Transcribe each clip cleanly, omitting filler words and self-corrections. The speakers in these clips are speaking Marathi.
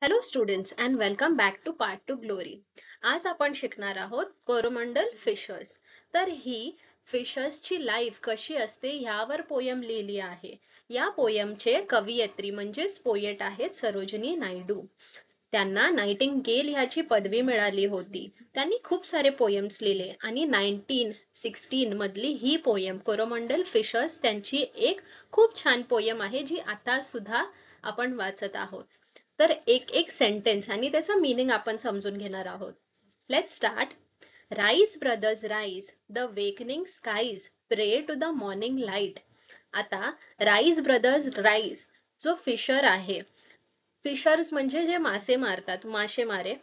Hello students and welcome back to part to glory. आज आपण शिकणार आहोत कोरोमंडल फिशर्स. तर ही फिशर्सची लाईफ कशी असते ह्यावर पोयम लिहिली आहे. या पोयमचे कवयित्री म्हणजेच पोएट आहेत सरोजिनी नायडू. त्यांना नाइटिंगेल ह्याची पदवी मिळाली होती. त्यांनी खूप सारे पोयम्स लिहिले आणि 1916 मधली ही पोयम कोरोमंडल फिशर्स त्यांची एक खूप छान पोयम आहे जी आता सुद्धा आपण वाचत आहोत. तर एक एक सेंटेन्स आणि त्याचा मीनिंग आपण समजून घेणार आहोत. Let's start. Rise brothers rise, the wakening skies pray to the morning light. आता राईज ब्रदर्स राईज, जो फिशर आहे, फिशर्स म्हणजे जे मासे मारतात, मासेमारे,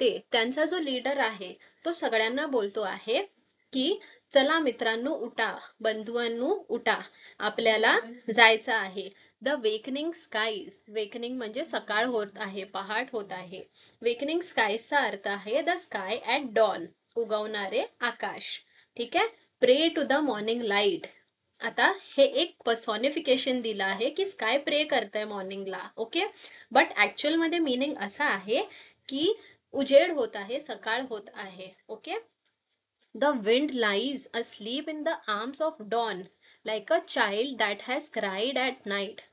ते त्यांचा जो लीडर आहे तो सगळ्यांना बोलतो आहे की चला मित्रांनो उठा, बंधुआंनो उठा, आपल्याला जायचं आहे. द वेकनिंग स्काईज, वेकनिंग म्हणजे सकाळ होत आहे, पहाट होत आहे. वेकनिंग स्काईजचा अर्थ आहे द स्काय ॲट डॉन, उगवणारे आकाश. ठीक आहे. प्रे टू द मॉर्निंग लाईट. आता हे एक पर्सॉनिफिकेशन दिलं आहे की स्काय प्रे करतंय मॉर्निंगला. ओके. बट ऍक्च्युअल मध्ये मीनिंग असा आहे की उजेड होत आहे, सकाळ होत आहे. Okay. The wind lies asleep in the arms of dawn, like a child that has cried at night.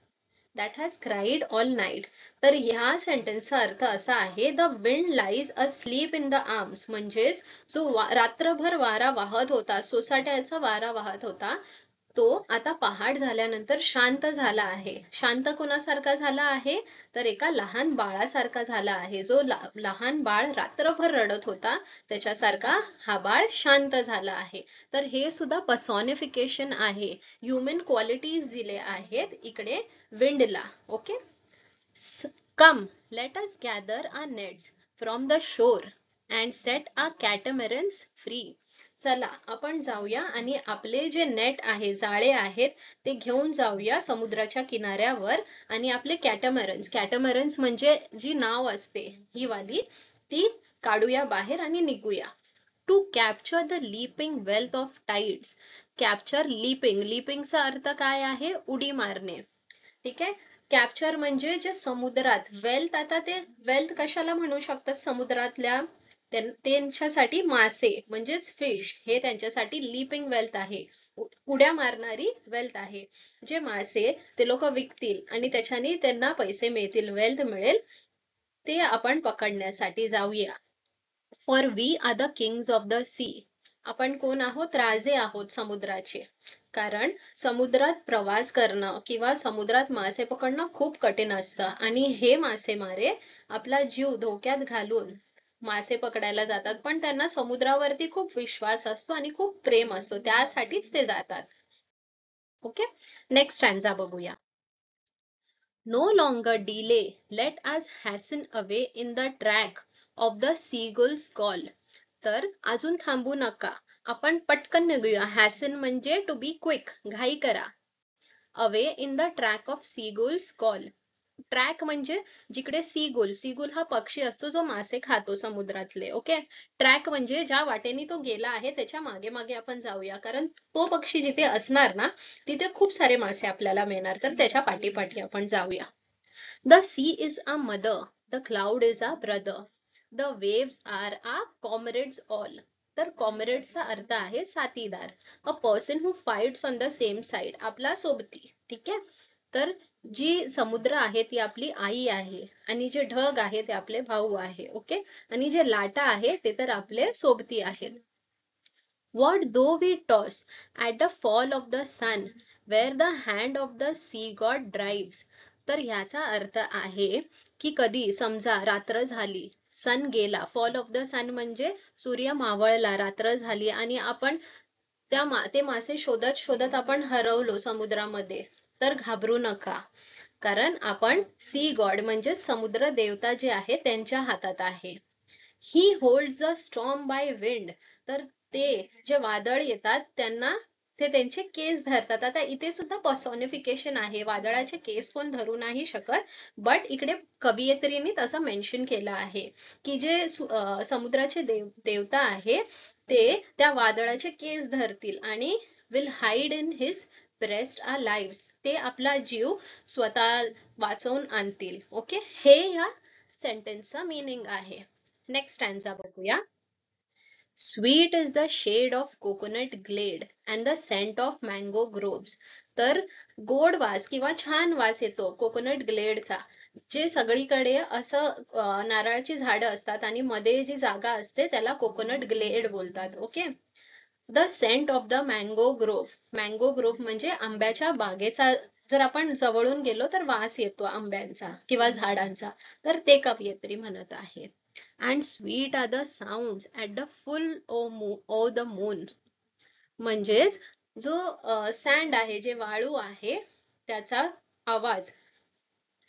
That has cried all night. तर ह्या सेंटेन्सचा अर्थ असा आहे, the wind lies asleep in the arms, म्हणजेच जो रात्रभर वारा वाहत होता, सोसाट्याचा वारा वाहत होता, तो आता पहाट झाल्यानंतर शांत झाला आहे. शांत कोणासारखा झाला आहे? तर एका लहान बाळासारखा झाला आहे. जो लहान बाळ रात्रभर रडत होता त्याच्यासारखा हा बाळ शांत झाला आहे. तर हे सुद्धा पर्सॉनिफिकेशन आहे. ह्युमन क्वालिटीज दिले आहेत इकडे विंडला. Okay. Come let us gather our nets from the shore and set our catamarans free. चला आपण जाऊया आणि आपले जे नेट आहे, जाळे आहेत, ते घेऊन जाऊया समुद्राच्या किनाऱ्यावर आणि आपले कॅटमरन्स, कॅटमरन्स म्हणजे जी नाव असते ही वाली, ती काढूया बाहेर आणि निघूया. To capture the leaping wealth of tides. Capture leaping, लीपिंगचा अर्थ काय आहे? उडी मारणे. ठीक आहे. कॅप्चर म्हणजे जे समुद्रात वेल्थ, आता ते वेल्थ कशाला म्हणू शकतात समुद्रातल्या, त्यांच्यासाठी मासे म्हणजेच फिश हे त्यांच्यासाठी लीपिंग वेल्थ आहे, उड्या मारणारी वेल्थ आहे. जे मासे ते लोक विकतील आणि त्याच्याने त्यांना पैसे मिळतील, वेल्थ मिळेल, ते आपण पकडण्यासाठी जाऊया. For we are the kings of the sea. आपण कोण आहोत? राजे आहोत समुद्राचे. कारण समुद्रात प्रवास करणं किंवा समुद्रात मासे पकडणं खूप कठीण असतं आणि हे मासेमारे आपला जीव धोक्यात घालून मासे पकडायला जातात, पण त्यांना समुद्रावरती खूप विश्वास असतो आणि खूप प्रेम असतो, त्यासाठीच ते जातात. ओके. नेक्स्ट स्टँजा बघूया. No longer delay, let us hasten away in the track of the seagull's call. तर अजून थांबू नका, आपण पटकन निघूया. हॅसन म्हणजे टू बी क्विक, घाई करा. Away in the track of seagulls call. Track म्हणजे जिकडे सीगुल, सीगुल हा पक्षी असतो जो मासे खातो समुद्रातले. ओके. ट्रॅक म्हणजे ज्या वाटेने तो गेला आहे त्याच्या मागे मागे आपण जाऊया, कारण तो पक्षी जिथे असणार ना तिथे खूप सारे मासे आपल्याला मिळणार, तर त्याच्या पाठीपाठी आपण जाऊया. The sea is a mother, the cloud is a brother, the waves are our comrades all. तर कॉम्रेड्सचा अर्थ आहे साथीदार. A person who fights on the same side, आपला सोबती. ठीक आहे. तर जी समुद्र आहे ती आपली आई आहे आणि जे ढग आहे ते आपले भाऊ आहे. ओके. आणि जे लाटा आहे ते तर आपले सोबती आहेत. What though we toss at the fall of the sun, where the hand of the sea god drives. तर ह्याचा अर्थ आहे की कधी समजा रात्र झाली, सन गेला, फॉल ऑफ द सन म्हणजे सूर्य मावळला, रात्र झाली आणि आपण ते मासे शोधत शोधत आपण हरवलो समुद्रामध्ये, तर घाबरू नका, कारण आपण सी गॉड म्हणजे समुद्र देवता जे आहे त्यांच्या हातात आहे. ही holds a storm by wind. तर ते जे वादळ येतात त्यांना ते त्यांचे केस धरतात. आता इथे सुद्धा पर्सॉनिफिकेशन आहे, वादळाचे केस कोण धरू नाही शकत, बट इकडे कवयित्रीने तसं मेन्शन केलं आहे की जे समुद्राचे देवता आहे ते त्या वादळाचे केस धरतील आणि will hide in his breast our lives. ते आपला जीव स्वतः वाचवून आणतील. ओके. हे या सेंटेन्सचा मीनिंग आहे. नेक्स्ट स्टॅन्झा बघूया. Sweet is the shade of coconut glade and the scent of mango groves. तर गोड वास किंवा छान वास येतो कोकोनट ग्लेडचा, जे सगळीकडे असं नारळाची झाडं असतात आणि मध्ये जी जागा असते त्याला कोकोनट ग्लेड बोलतात. Okay. The scent of the mango grove. Mango grove म्हणजे आंब्याच्या बागेचा जर आपण जवळून गेलो तर वास येतो आंब्यांचा किंवा झाडांचा, तर ते कवयित्री म्हणत आहे. And sweet are the sounds at the full o the moon. म्हणजेच जो सँड आहे, जे वाळू आहे, त्याचा आवाज,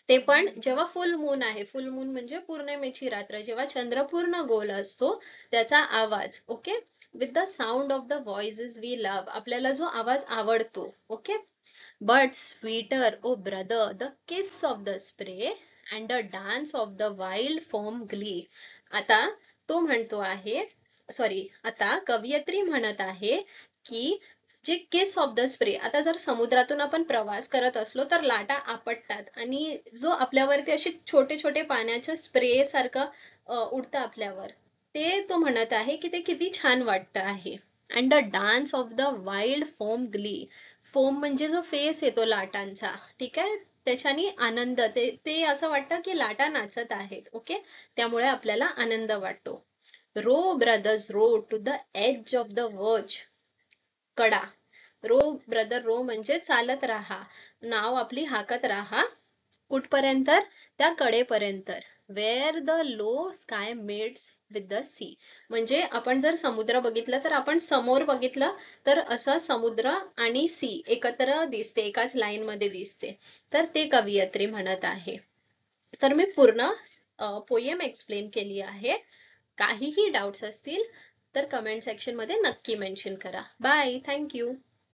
ते पण जेव्हा फुल मून आहे, फुल मून म्हणजे पौर्णिमेची रात्र, जेव्हा चंद्र पूर्ण गोल असतो त्याचा आवाज. Okay. With the sound of the voices we love. आपल्याला जो आवाज आवडतो. Okay. But sweeter o brother the kiss of the spray and the dance of the wild foam glee. आता तो म्हणतो आहे, आता कवयित्री म्हणत आहे की जे किस ऑफ द स्प्रे, आता जर समुद्रातून आपण प्रवास करत असलो तर लाटा आपटतात आणि जो आपल्यावरती असे छोटे छोटे पाण्याच्या स्प्रे सारखं उडतं आपल्यावर, ते तो म्हणत आहे की ते किती छान वाटतं आहे. And the dance of the wild foam Glee. Foam म्हणजे जो फेस येतो लाटांचा, ठीक आहे, त्याच्यानी आनंद, ते असं वाटतं की लाटा नाचत आहेत. ओके. त्यामुळे आपल्याला आनंद वाटतो. Row brothers row to the edge of the verge. कडा. रो ब्रदर रो म्हणजे चालत राहा, नाव आपली हाकत राहा. कुठपर्यंत? त्या कडेपर्यंत. Where the low sky mates with the sea. म्हणजे आपण जर समुद्र बघितलं तर आपण समोर बघितलं तर असं समुद्र आणि सी एकत्र दिसते, एकाच लाईन मध्ये दिसते. तर ते कवयित्री म्हणत आहे. तर मी पूर्ण पोएम एक्सप्लेन केली आहे. काहीही डाउट्स असतील तर कमेंट सेक्शन मध्ये नक्की मेन्शन करा. बाय. थँक्यू.